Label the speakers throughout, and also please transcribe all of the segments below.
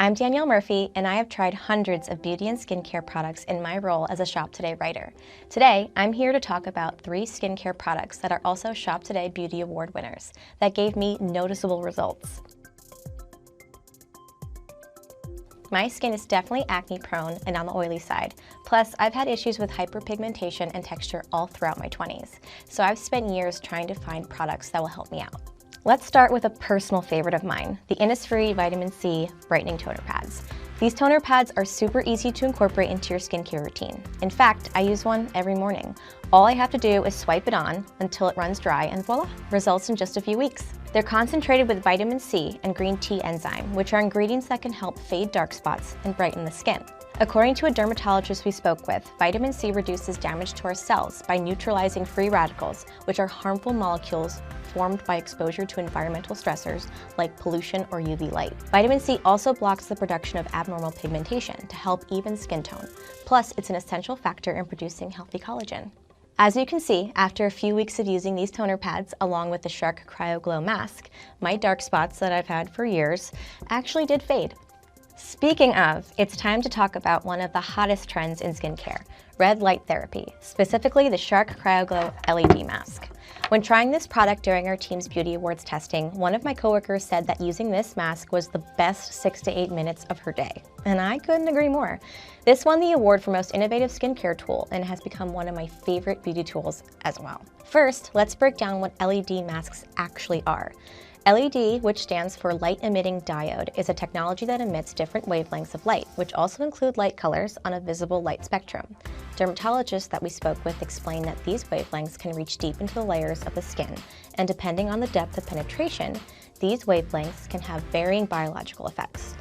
Speaker 1: I'm Danielle Murphy, and I have tried hundreds of beauty and skincare products in my role as a Shop Today writer. Today, I'm here to talk about 3 skincare products that are also Shop Today Beauty Award winners that gave me noticeable results. My skin is definitely acne prone and on the oily side. Plus, I've had issues with hyperpigmentation and texture all throughout my 20s. So I've spent years trying to find products that will help me out. Let's start with a personal favorite of mine, the Innisfree Vitamin C Brightening Toner Pads. These toner pads are super easy to incorporate into your skincare routine. In fact, I use one every morning. All I have to do is swipe it on until it runs dry and voila, results in just a few weeks. They're concentrated with vitamin C and green tea enzyme, which are ingredients that can help fade dark spots and brighten the skin. According to a dermatologist we spoke with, vitamin C reduces damage to our cells by neutralizing free radicals, which are harmful molecules formed by exposure to environmental stressors like pollution or UV light. Vitamin C also blocks the production of abnormal pigmentation to help even skin tone. Plus, it's an essential factor in producing healthy collagen. As you can see, after a few weeks of using these toner pads along with the Shark CryoGlow mask, my dark spots that I've had for years actually did fade. Speaking of, it's time to talk about one of the hottest trends in skincare, red light therapy, specifically the Shark CryoGlow LED mask. When trying this product during our team's Beauty Awards testing, one of my coworkers said that using this mask was the best 6 to 8 minutes of her day. And I couldn't agree more. This won the award for most innovative skincare tool and has become one of my favorite beauty tools as well. First, let's break down what LED masks actually are. LED, which stands for light emitting diode, is a technology that emits different wavelengths of light, which also include light colors on a visible light spectrum. Dermatologists that we spoke with explained that these wavelengths can reach deep into the layers of the skin, and depending on the depth of penetration, these wavelengths can have varying biological effects.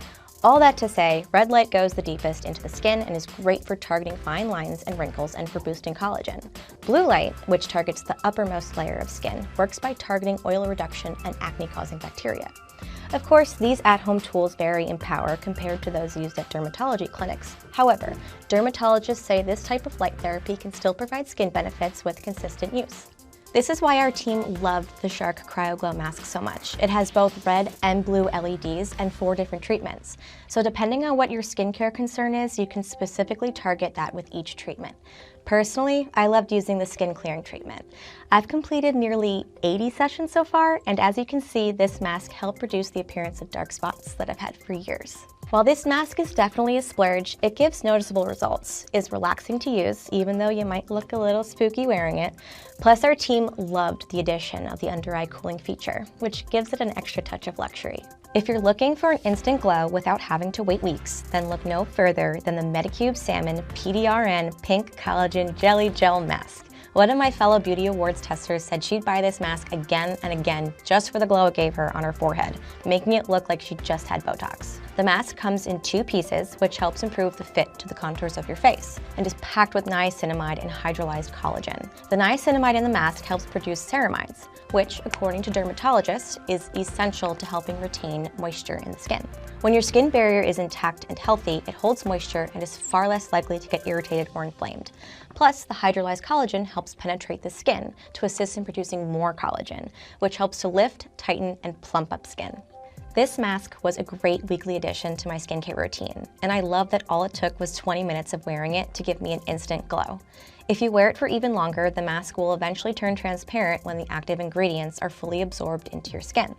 Speaker 1: All that to say, red light goes the deepest into the skin and is great for targeting fine lines and wrinkles and for boosting collagen. Blue light, which targets the uppermost layer of skin, works by targeting oil reduction and acne-causing bacteria. Of course, these at-home tools vary in power compared to those used at dermatology clinics. However, dermatologists say this type of light therapy can still provide skin benefits with consistent use. This is why our team loved the Shark CryoGlow mask so much. It has both red and blue LEDs and 4 different treatments. So depending on what your skincare concern is, you can specifically target that with each treatment. Personally, I loved using the skin clearing treatment. I've completed nearly 80 sessions so far, and as you can see, this mask helped reduce the appearance of dark spots that I've had for years. While this mask is definitely a splurge, it gives noticeable results, is relaxing to use, even though you might look a little spooky wearing it. Plus, our team loved the addition of the under-eye cooling feature, which gives it an extra touch of luxury. If you're looking for an instant glow without having to wait weeks, then look no further than the Medicube Salmon PDRN Pink Collagen Jelly Gel Mask. One of my fellow Beauty Awards testers said she'd buy this mask again and again just for the glow it gave her on her forehead, making it look like she just had Botox. The mask comes in 2 pieces, which helps improve the fit to the contours of your face, and is packed with niacinamide and hydrolyzed collagen. The niacinamide in the mask helps produce ceramides, which, according to dermatologists, is essential to helping retain moisture in the skin. When your skin barrier is intact and healthy, it holds moisture and is far less likely to get irritated or inflamed. Plus, the hydrolyzed collagen helps penetrate the skin to assist in producing more collagen, which helps to lift, tighten, and plump up skin. This mask was a great weekly addition to my skincare routine, and I love that all it took was 20 minutes of wearing it to give me an instant glow. If you wear it for even longer, the mask will eventually turn transparent when the active ingredients are fully absorbed into your skin.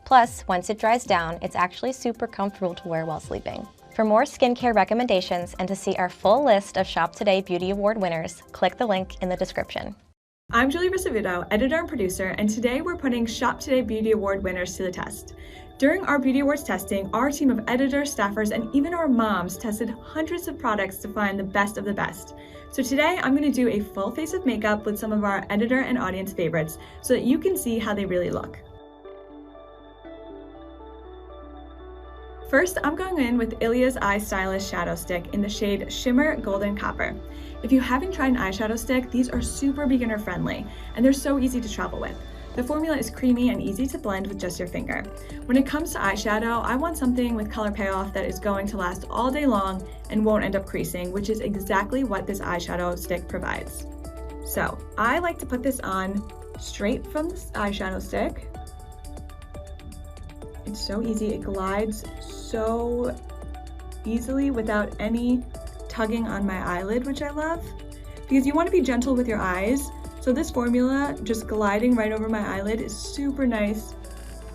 Speaker 1: Plus, once it dries down, it's actually super comfortable to wear while sleeping. For more skincare recommendations and to see our full list of Shop Today Beauty Award winners, click the link in the description.
Speaker 2: I'm Julie Ricevuto, editor and producer, and today we're putting Shop Today Beauty Award winners to the test. During our Beauty Awards testing, our team of editors, staffers, and even our moms tested hundreds of products to find the best of the best. So today I'm going to do a full face of makeup with some of our editor and audience favorites so that you can see how they really look. First, I'm going in with Ilia's Eye Stylish Shadow Stick in the shade Shimmer Golden Copper. If you haven't tried an eyeshadow stick, these are super beginner friendly, and they're so easy to travel with. The formula is creamy and easy to blend with just your finger. When it comes to eyeshadow, I want something with color payoff that is going to last all day long and won't end up creasing, which is exactly what this eyeshadow stick provides. So, I like to put this on straight from the eyeshadow stick. It's so easy, it glides so easily without any tugging on my eyelid, which I love, because you want to be gentle with your eyes. So this formula just gliding right over my eyelid is super nice,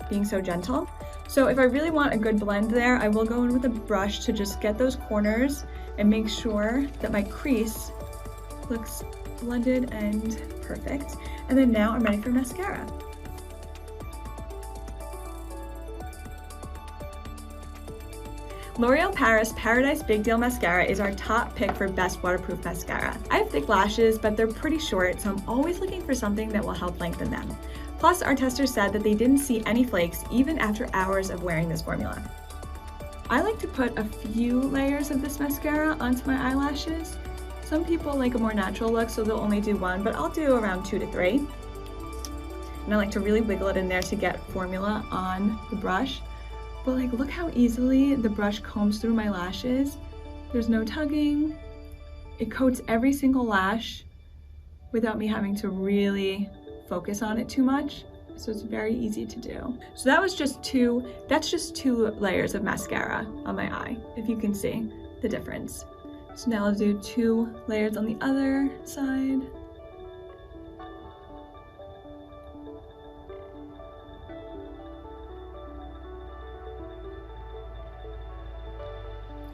Speaker 2: being so gentle. So if I really want a good blend there, I will go in with a brush to just get those corners and make sure that my crease looks blended and perfect. And then now I'm ready for mascara. L'Oreal Paris Paradise Big Deal Mascara is our top pick for best waterproof mascara. I have thick lashes, but they're pretty short, so I'm always looking for something that will help lengthen them. Plus, our testers said that they didn't see any flakes even after hours of wearing this formula. I like to put a few layers of this mascara onto my eyelashes. Some people like a more natural look, so they'll only do one, but I'll do around 2 to 3. And I like to really wiggle it in there to get formula on the brush. But like, look how easily the brush combs through my lashes. There's no tugging. It coats every single lash without me having to really focus on it too much. So it's very easy to do. So that's just 2 layers of mascara on my eye, if you can see the difference. So now I'll do 2 layers on the other side.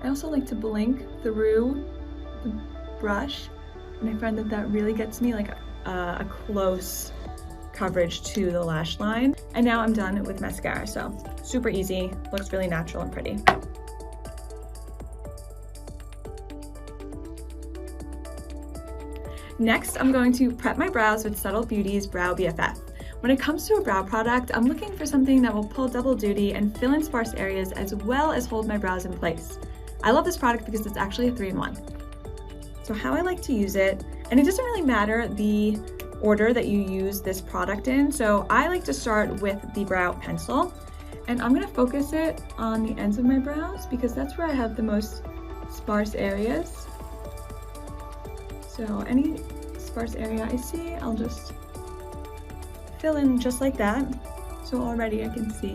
Speaker 2: I also like to blink through the brush, and I find that that really gets me like a close coverage to the lash line. And now I'm done with mascara, so super easy, looks really natural and pretty. Next, I'm going to prep my brows with Subtle Beauty's Brow BFF. When it comes to a brow product, I'm looking for something that will pull double duty and fill in sparse areas as well as hold my brows in place. I love this product because it's actually a 3-in-1. So how I like to use it, and it doesn't really matter the order that you use this product in, so I like to start with the brow pencil, and I'm gonna focus it on the ends of my brows because that's where I have the most sparse areas. So any sparse area I see, I'll just fill in just like that. So already I can see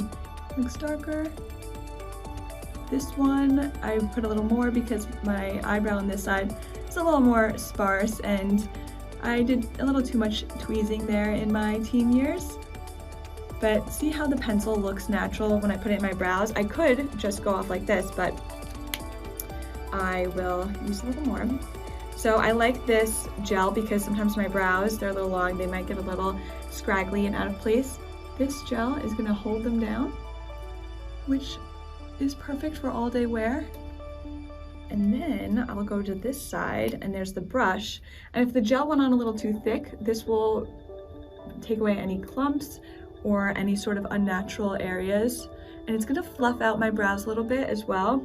Speaker 2: it looks darker. This one, I put a little more because my eyebrow on this side is a little more sparse and I did a little too much tweezing there in my teen years. But see how the pencil looks natural when I put it in my brows? I could just go off like this, but I will use a little more. So I like this gel because sometimes my brows, they're a little long, they might get a little scraggly and out of place. This gel is gonna hold them down, which is perfect for all day wear. And then I'll go to this side and there's the brush. And if the gel went on a little too thick, this will take away any clumps or any sort of unnatural areas. And it's gonna fluff out my brows a little bit as well,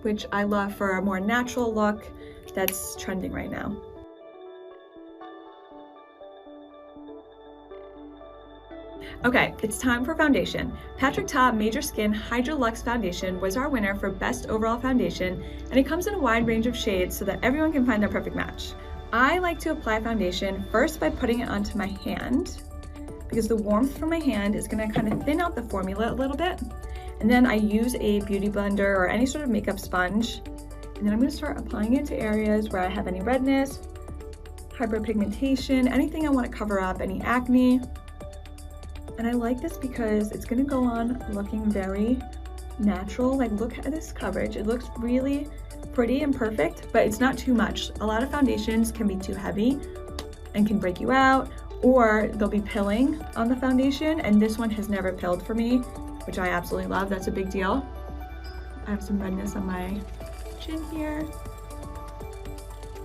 Speaker 2: which I love for a more natural look that's trending right now. Okay, it's time for foundation. Patrick Ta Major Skin Hydra Luxe Foundation was our winner for Best Overall Foundation, and it comes in a wide range of shades so that everyone can find their perfect match. I like to apply foundation first by putting it onto my hand, because the warmth from my hand is gonna kind of thin out the formula a little bit. And then I use a beauty blender or any sort of makeup sponge, and then I'm gonna start applying it to areas where I have any redness, hyperpigmentation, anything I wanna cover up, any acne. And I like this because it's gonna go on looking very natural. Like, look at this coverage. It looks really pretty and perfect, but it's not too much. A lot of foundations can be too heavy and can break you out, or they'll be pilling on the foundation, and this one has never pilled for me, which I absolutely love. That's a big deal. I have some redness on my chin here,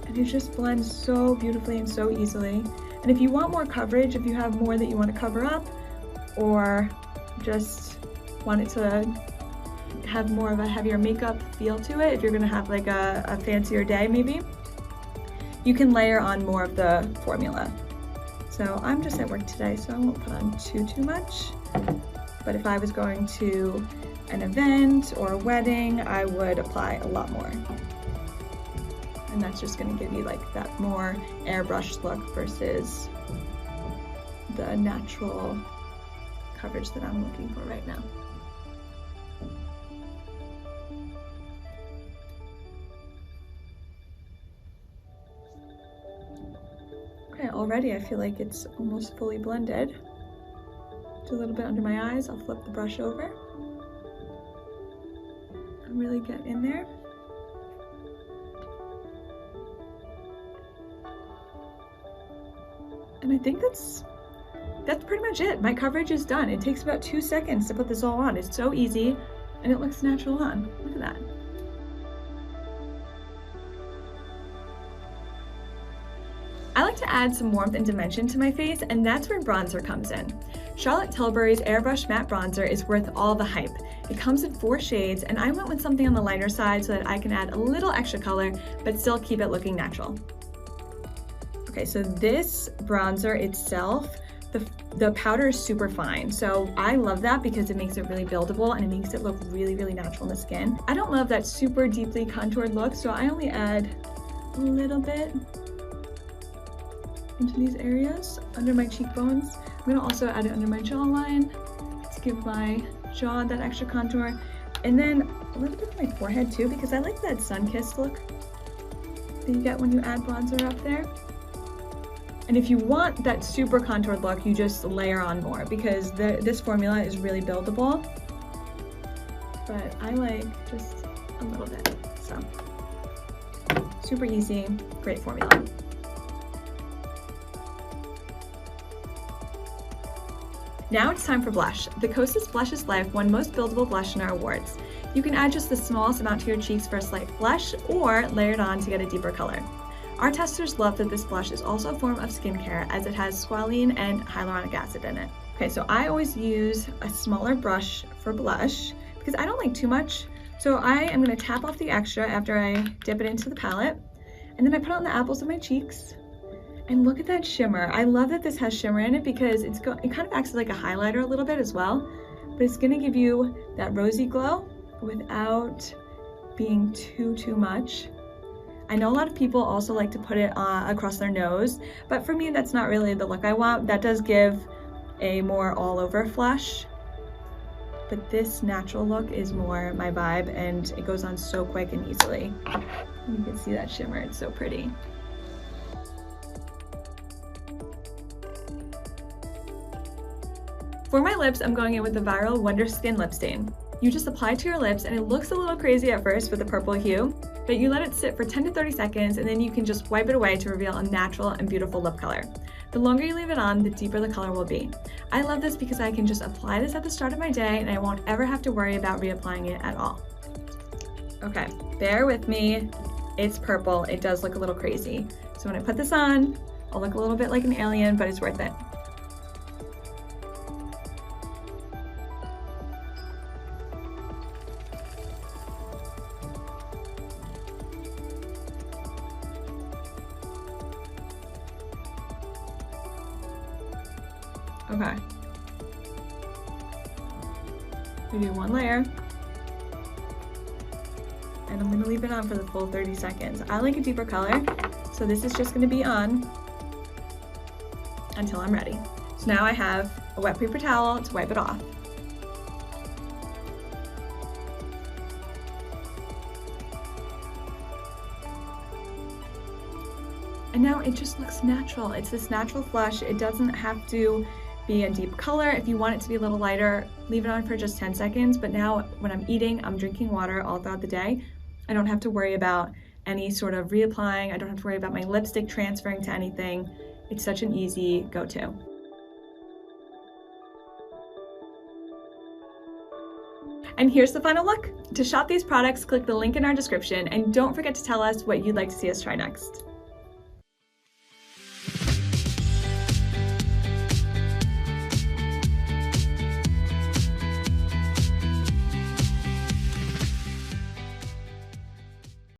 Speaker 2: and it just blends so beautifully and so easily. And if you want more coverage, if you have more that you want to cover up, or just want it to have more of a heavier makeup feel to it, if you're gonna have like a fancier day maybe, you can layer on more of the formula. So I'm just at work today, so I won't put on too much. But if I was going to an event or a wedding, I would apply a lot more. And that's just gonna give you like that more airbrushed look versus the natural coverage that I'm looking for right now. already I feel like it's almost fully blended. Do a little bit under my eyes. I'll flip the brush over and really get in there. And I think that's pretty much it. My coverage is done. It takes about 2 seconds to put this all on. It's so easy and it looks natural on. Look at that. I like to add some warmth and dimension to my face, and that's where bronzer comes in. Charlotte Tilbury's Airbrush Matte Bronzer is worth all the hype. It comes in 4 shades, and I went with something on the lighter side so that I can add a little extra color, but still keep it looking natural. Okay, so this bronzer itself, the powder is super fine. So I love that because it makes it really buildable and it makes it look really, really natural in the skin. I don't love that super deeply contoured look, so I only add a little bit into these areas under my cheekbones. I'm gonna also add it under my jawline to give my jaw that extra contour. And then a little bit on my forehead too, because I like that sun-kissed look that you get when you add bronzer up there. And if you want that super contoured look, you just layer on more because this formula is really buildable. But I like just a little bit, so. Super easy, great formula. Now it's time for blush. The Kosas Blushes Life won Most Buildable Blush in our awards. You can add just the smallest amount to your cheeks for a slight blush or layer it on to get a deeper color. Our testers love that this blush is also a form of skincare as it has squalene and hyaluronic acid in it. Okay, so I always use a smaller brush for blush because I don't like too much. So I am gonna tap off the extra after I dip it into the palette. And then I put it on the apples of my cheeks. And look at that shimmer. I love that this has shimmer in it because it kind of acts like a highlighter a little bit as well. But it's gonna give you that rosy glow without being too much. I know a lot of people also like to put it across their nose, but for me, that's not really the look I want. That does give a more all over flush, but this natural look is more my vibe and it goes on so quick and easily. You can see that shimmer, it's so pretty. For my lips, I'm going in with the Viral Wonder Skin Lip Stain. You just apply it to your lips and it looks a little crazy at first with the purple hue, but you let it sit for 10 to 30 seconds and then you can just wipe it away to reveal a natural and beautiful lip color. The longer you leave it on, the deeper the color will be. I love this because I can just apply this at the start of my day and I won't ever have to worry about reapplying it at all. Okay, bear with me. It's purple. It does look a little crazy. So when I put this on, I'll look a little bit like an alien, but it's worth it. Okay. We do one layer. And I'm gonna leave it on for the full 30 seconds. I like a deeper color, so this is just gonna be on until I'm ready. So now I have a wet paper towel to wipe it off. And now it just looks natural. It's this natural flush. It doesn't have to be a deep color. If you want it to be a little lighter, leave it on for just 10 seconds. But now when I'm eating, I'm drinking water all throughout the day. I don't have to worry about any sort of reapplying. I don't have to worry about my lipstick transferring to anything. It's such an easy go-to. And here's the final look. To shop these products, click the link in our description and don't forget to tell us what you'd like to see us try next.